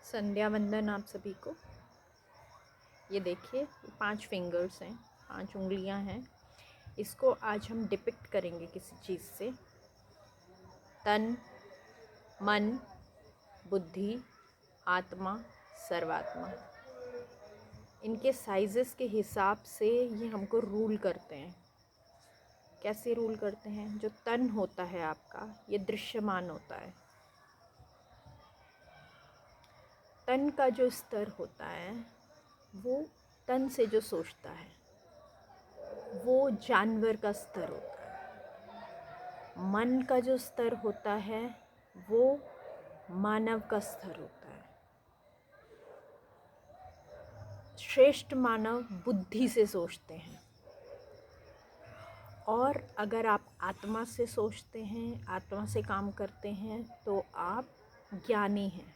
संध्या वंदन आप सभी को। ये देखिए 5 फिंगर्स हैं, 5 उंगलियां हैं। इसको आज हम डिपिक्ट करेंगे किसी चीज़ से। तन, मन, बुद्धि, आत्मा, सर्वात्मा। इनके साइजेस के हिसाब से ये हमको रूल करते हैं। कैसे रूल करते हैं? जो तन होता है आपका, ये दृश्यमान होता है। तन का जो स्तर होता है वो तन से जो सोचता है वो जानवर का स्तर होता है। मन का जो स्तर होता है वो मानव का स्तर होता है। श्रेष्ठ मानव बुद्धि से सोचते हैं। और अगर आप आत्मा से सोचते हैं, आत्मा से काम करते हैं, तो आप ज्ञानी हैं।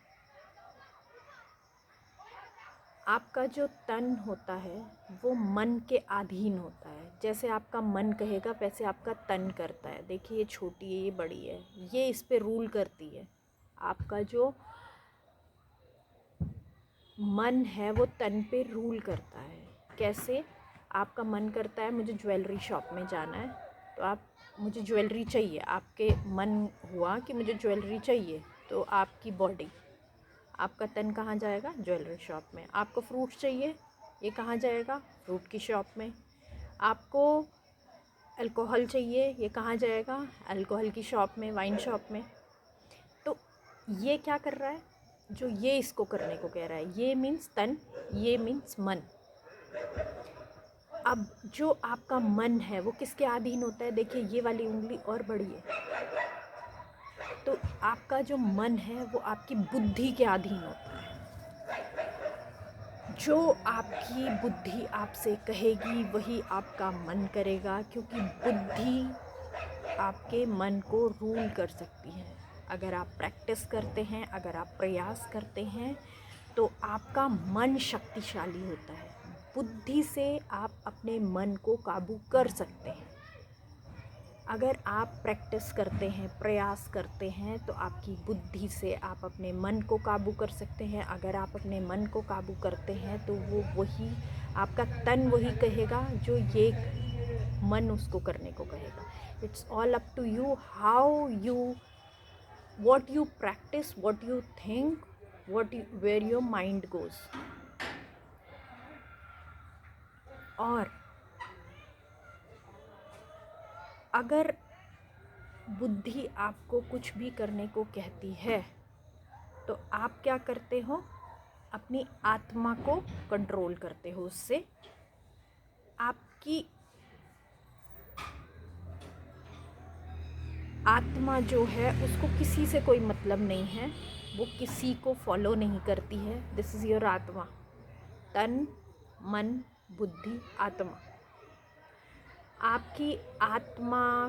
आपका जो तन होता है वो मन के अधीन होता है। जैसे आपका मन कहेगा वैसे आपका तन करता है। देखिए, ये छोटी है, ये बड़ी है, ये इस पे रूल करती है। आपका जो मन है वो तन पे रूल करता है। कैसे? आपका मन करता है मुझे ज्वेलरी शॉप में जाना है, तो आप मुझे ज्वेलरी चाहिए, आपके मन हुआ कि मुझे ज्वेलरी चाहिए, तो आपकी बॉडी, आपका तन कहाँ जाएगा? ज्वेलरी शॉप में। आपको फ्रूट चाहिए, ये कहाँ जाएगा? फ्रूट की शॉप में। आपको अल्कोहल चाहिए, ये कहाँ जाएगा? अल्कोहल की शॉप में, वाइन शॉप में। तो ये क्या कर रहा है? जो ये इसको करने को कह रहा है, ये मीन्स तन, ये मीन्स मन। अब जो आपका मन है वो किसके अधीन होता है? देखिए, ये वाली उंगली और बड़ी है, तो आपका जो मन है वो आपकी बुद्धि के अधीन होता है। जो आपकी बुद्धि आपसे कहेगी वही आपका मन करेगा, क्योंकि बुद्धि आपके मन को रूल कर सकती है। अगर आप प्रैक्टिस करते हैं, अगर आप प्रयास करते हैं, तो आपका मन शक्तिशाली होता है। बुद्धि से आप अपने मन को काबू कर सकते हैं। अगर आप प्रैक्टिस करते हैं, प्रयास करते हैं, तो आपकी बुद्धि से आप अपने मन को काबू कर सकते हैं। अगर आप अपने मन को काबू करते हैं तो वो वही आपका तन वही कहेगा जो ये मन उसको करने को कहेगा। It's all up to you, how you, what you practice, what you think, where your mind goes. और अगर बुद्धि आपको कुछ भी करने को कहती है तो आप क्या करते हो? अपनी आत्मा को कंट्रोल करते हो। उससे आपकी आत्मा जो है उसको किसी से कोई मतलब नहीं है, वो किसी को फॉलो नहीं करती है। दिस इज़ योर आत्मा। तन, मन, बुद्धि, आत्मा। आपकी आत्मा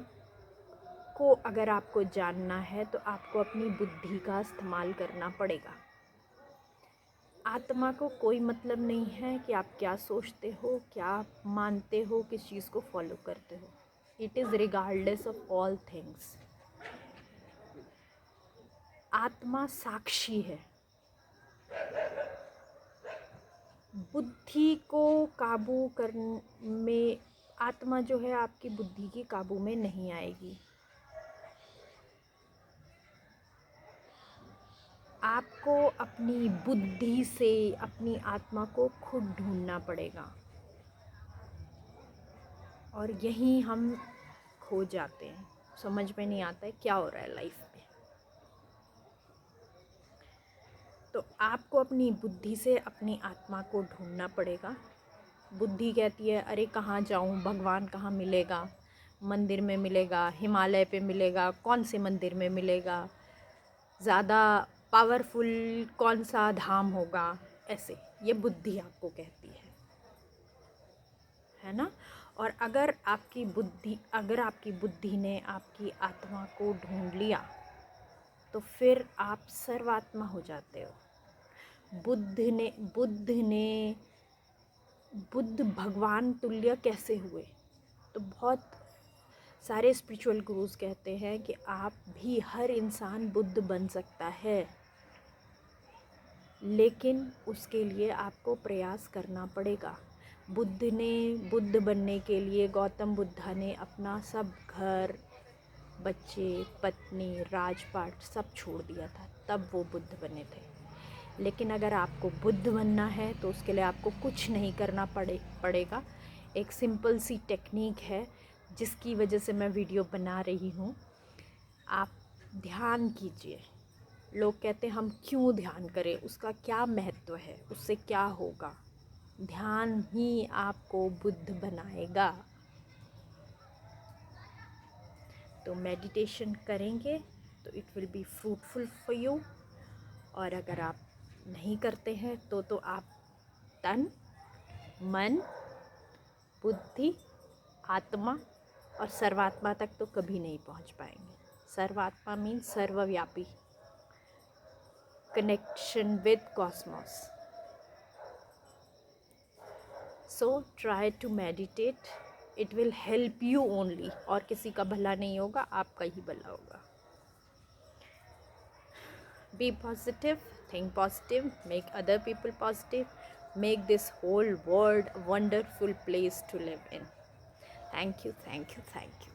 को अगर आपको जानना है तो आपको अपनी बुद्धि का इस्तेमाल करना पड़ेगा। आत्मा को कोई मतलब नहीं है कि आप क्या सोचते हो, क्या मानते हो, किस चीज़ को फॉलो करते हो। It is regardless of all things. आत्मा साक्षी है। बुद्धि को काबू करने में आत्मा जो है आपकी बुद्धि की काबू में नहीं आएगी। आपको अपनी बुद्धि से अपनी आत्मा को खुद ढूंढना पड़ेगा, और यहीं हम खो जाते हैं। समझ में नहीं आता है क्या हो रहा है लाइफ में। तो आपको अपनी बुद्धि से अपनी आत्मा को ढूंढना पड़ेगा। बुद्धि कहती है अरे कहाँ जाऊँ, भगवान कहाँ मिलेगा? मंदिर में मिलेगा, हिमालय पे मिलेगा, कौन से मंदिर में मिलेगा, ज़्यादा पावरफुल कौन सा धाम होगा, ऐसे ये बुद्धि आपको कहती है ना। और अगर आपकी बुद्धि ने आपकी आत्मा को ढूंढ लिया तो फिर आप सर्वात्मा हो जाते हो। बुद्ध भगवान तुल्य कैसे हुए? तो बहुत सारे स्पिरिचुअल गुरुज कहते हैं कि आप भी, हर इंसान बुद्ध बन सकता है। लेकिन उसके लिए आपको प्रयास करना पड़ेगा। बुद्ध बनने के लिए गौतम बुद्धा ने अपना सब घर, बच्चे, पत्नी, राजपाट सब छोड़ दिया था, तब वो बुद्ध बने थे। लेकिन अगर आपको बुद्ध बनना है तो उसके लिए आपको कुछ नहीं करना पड़ेगा। एक सिंपल सी टेक्निक है जिसकी वजह से मैं वीडियो बना रही हूँ। आप ध्यान कीजिए। लोग कहते हैं हम क्यों ध्यान करें, उसका क्या महत्व है, उससे क्या होगा। ध्यान ही आपको बुद्ध बनाएगा। तो मेडिटेशन करेंगे तो it will be fruitful for you. और अगर आप नहीं करते हैं तो आप तन, मन, बुद्धि, आत्मा और सर्वात्मा तक तो कभी नहीं पहुंच पाएंगे। सर्वात्मा मीन्स सर्वव्यापी, connection with cosmos. So try to meditate, it will help you only. और किसी का भला नहीं होगा, आपका ही भला होगा। Be positive, think positive, make other people positive, make this whole world a wonderful place to live in. Thank you, thank you, thank you.